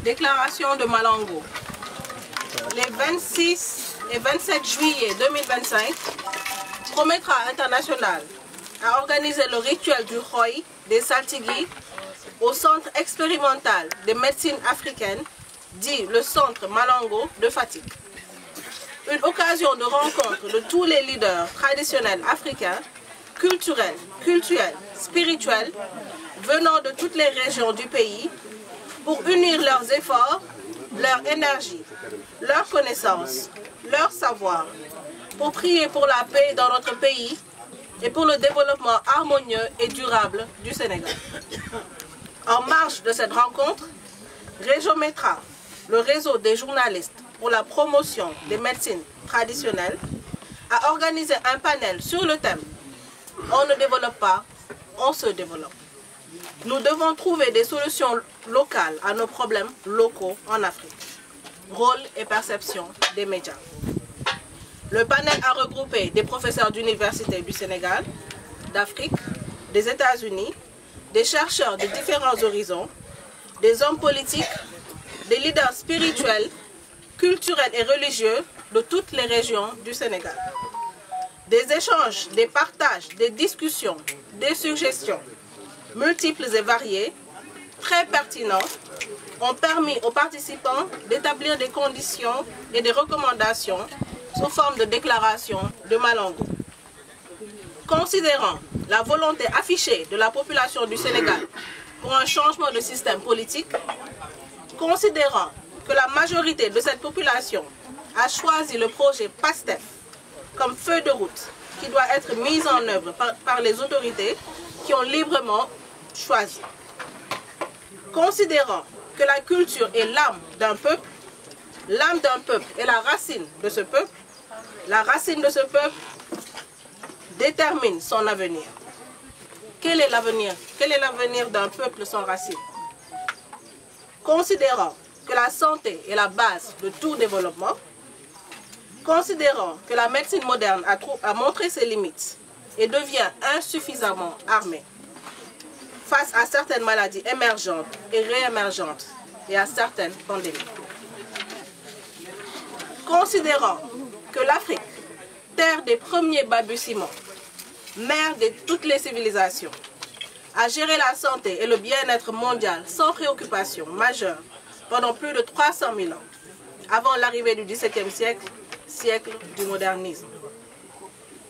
Déclaration de Malango. Les 26 et 27 juillet 2025, Prometra International a organisé le rituel du Roy des Saltigui au Centre expérimental de médecine africaine, dit le Centre Malango de Fatick. Une occasion de rencontre de tous les leaders traditionnels africains, culturels, spirituels, venant de toutes les régions du pays, pour unir leurs efforts, leur énergie, leurs connaissances, leur savoir, pour prier pour la paix dans notre pays et pour le développement harmonieux et durable du Sénégal. En marge de cette rencontre, Région-Métra, le réseau des journalistes pour la promotion des médecines traditionnelles, a organisé un panel sur le thème « On ne développe pas, on se développe ». Nous devons trouver des solutions locales à nos problèmes locaux en Afrique. Rôle et perception des médias. Le panel a regroupé des professeurs d'université du Sénégal, d'Afrique, des États-Unis, des chercheurs de différents horizons, des hommes politiques, des leaders spirituels, culturels et religieux de toutes les régions du Sénégal. Des échanges, des partages, des discussions, des suggestions multiples et variées, très pertinents, ont permis aux participants d'établir des conditions et des recommandations sous forme de déclaration de Malango. Considérant la volonté affichée de la population du Sénégal pour un changement de système politique, considérant que la majorité de cette population a choisi le projet PASTEF comme feuille de route qui doit être mise en œuvre par les autorités qui ont librement choisi. Considérant que la culture est l'âme d'un peuple est la racine de ce peuple, la racine de ce peuple détermine son avenir. Quel est l'avenir? Quel est l'avenir d'un peuple sans racine? Considérant que la santé est la base de tout développement, considérant que la médecine moderne a montré ses limites et devient insuffisamment armée face à certaines maladies émergentes et réémergentes et à certaines pandémies. Considérant que l'Afrique, terre des premiers balbutiements, mère de toutes les civilisations, a géré la santé et le bien-être mondial sans préoccupation majeure pendant plus de 300 000 ans, avant l'arrivée du XVIIe siècle, siècle du modernisme.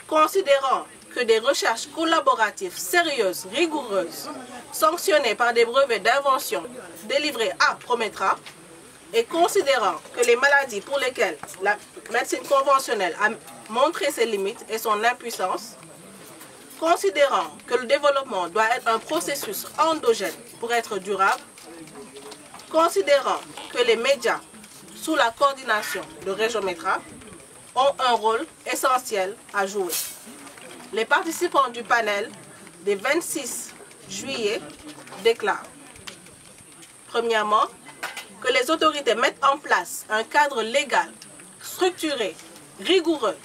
Considérant que des recherches collaboratives sérieuses, rigoureuses, sanctionnées par des brevets d'invention délivrés à Prometra, et considérant que les maladies pour lesquelles la médecine conventionnelle a montré ses limites et son impuissance, considérant que le développement doit être un processus endogène pour être durable, considérant que les médias, sous la coordination de Région-Métra, ont un rôle essentiel à jouer. Les participants du panel des 26 juillet déclarent, premièrement, que les autorités mettent en place un cadre légal, structuré, rigoureux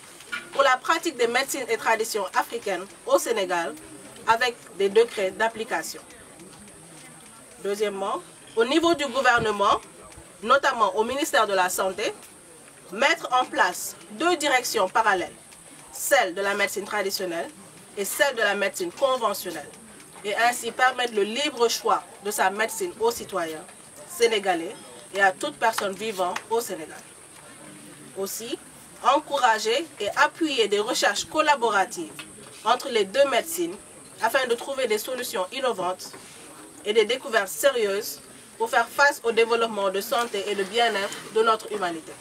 pour la pratique des médecines et traditions africaines au Sénégal avec des décrets d'application. Deuxièmement, au niveau du gouvernement, notamment au ministère de la Santé, mettre en place 2 directions parallèles, celle de la médecine traditionnelle et celle de la médecine conventionnelle, et ainsi permettre le libre choix de sa médecine aux citoyens sénégalais et à toute personne vivant au Sénégal. Aussi, encourager et appuyer des recherches collaboratives entre les 2 médecines afin de trouver des solutions innovantes et des découvertes sérieuses pour faire face au développement de santé et de bien-être de notre humanité.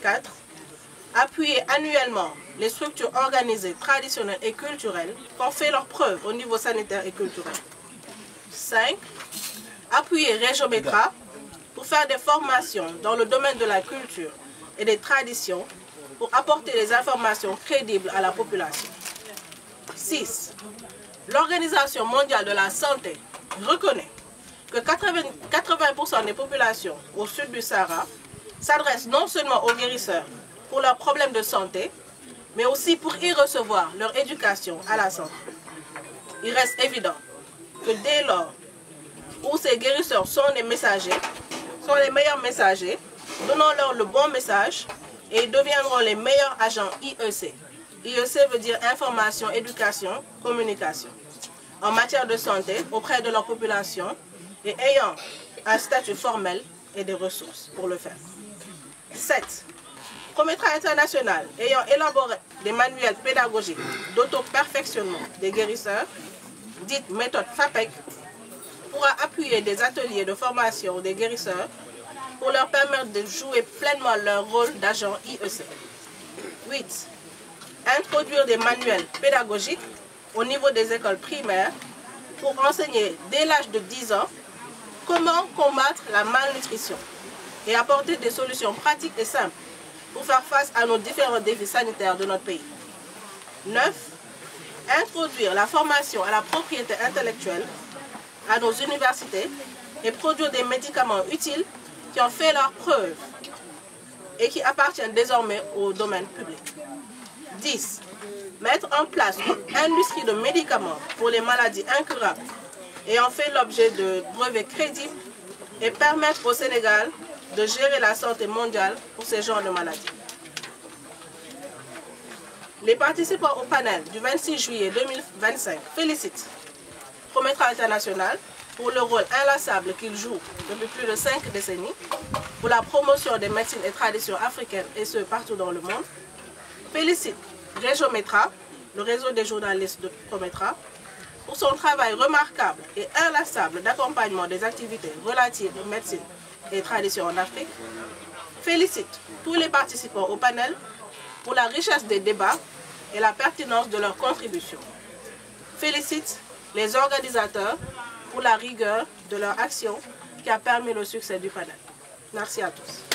4. Appuyer annuellement les structures organisées, traditionnelles et culturelles qui ont fait leurs preuves au niveau sanitaire et culturel. 5. Appuyer Région-Métra pour faire des formations dans le domaine de la culture et des traditions pour apporter des informations crédibles à la population. 6. L'Organisation mondiale de la santé reconnaît que 80% des populations au sud du Sahara s'adressent non seulement aux guérisseurs pour leurs problèmes de santé, mais aussi pour y recevoir leur éducation à la santé. Il reste évident que dès lors où ces guérisseurs sont des messagers, sont les meilleurs messagers. Donnons-leur le bon message et ils deviendront les meilleurs agents IEC. IEC veut dire information, éducation, communication. En matière de santé auprès de leur population et ayant un statut formel et des ressources pour le faire. 7. Prometra International ayant élaboré des manuels pédagogiques d'auto-perfectionnement des guérisseurs, dites méthode FAPEC, pourra appuyer des ateliers de formation des guérisseurs pour leur permettre de jouer pleinement leur rôle d'agent IEC. 8. Introduire des manuels pédagogiques au niveau des écoles primaires pour enseigner dès l'âge de 10 ans comment combattre la malnutrition et apporter des solutions pratiques et simples pour faire face à nos différents défis sanitaires de notre pays. 9. Introduire la formation à la propriété intellectuelle à nos universités et produire des médicaments utiles qui ont fait leurs preuves et qui appartiennent désormais au domaine public. 10. Mettre en place une industrie de médicaments pour les maladies incurables ayant fait l'objet de brevets crédibles et permettre au Sénégal de gérer la santé mondiale pour ces genres de maladies. Les participants au panel du 26 juillet 2025 félicitent Prometra International pour le rôle inlassable qu'il joue depuis plus de 5 décennies pour la promotion des médecines et traditions africaines et ce partout dans le monde. Félicite Régiométra, le réseau des journalistes de Prometra, pour son travail remarquable et inlassable d'accompagnement des activités relatives aux médecines et traditions en Afrique. Félicite tous les participants au panel pour la richesse des débats et la pertinence de leurs contributions. Félicite les organisateurs pour la rigueur de leur action qui a permis le succès du panel. Merci à tous.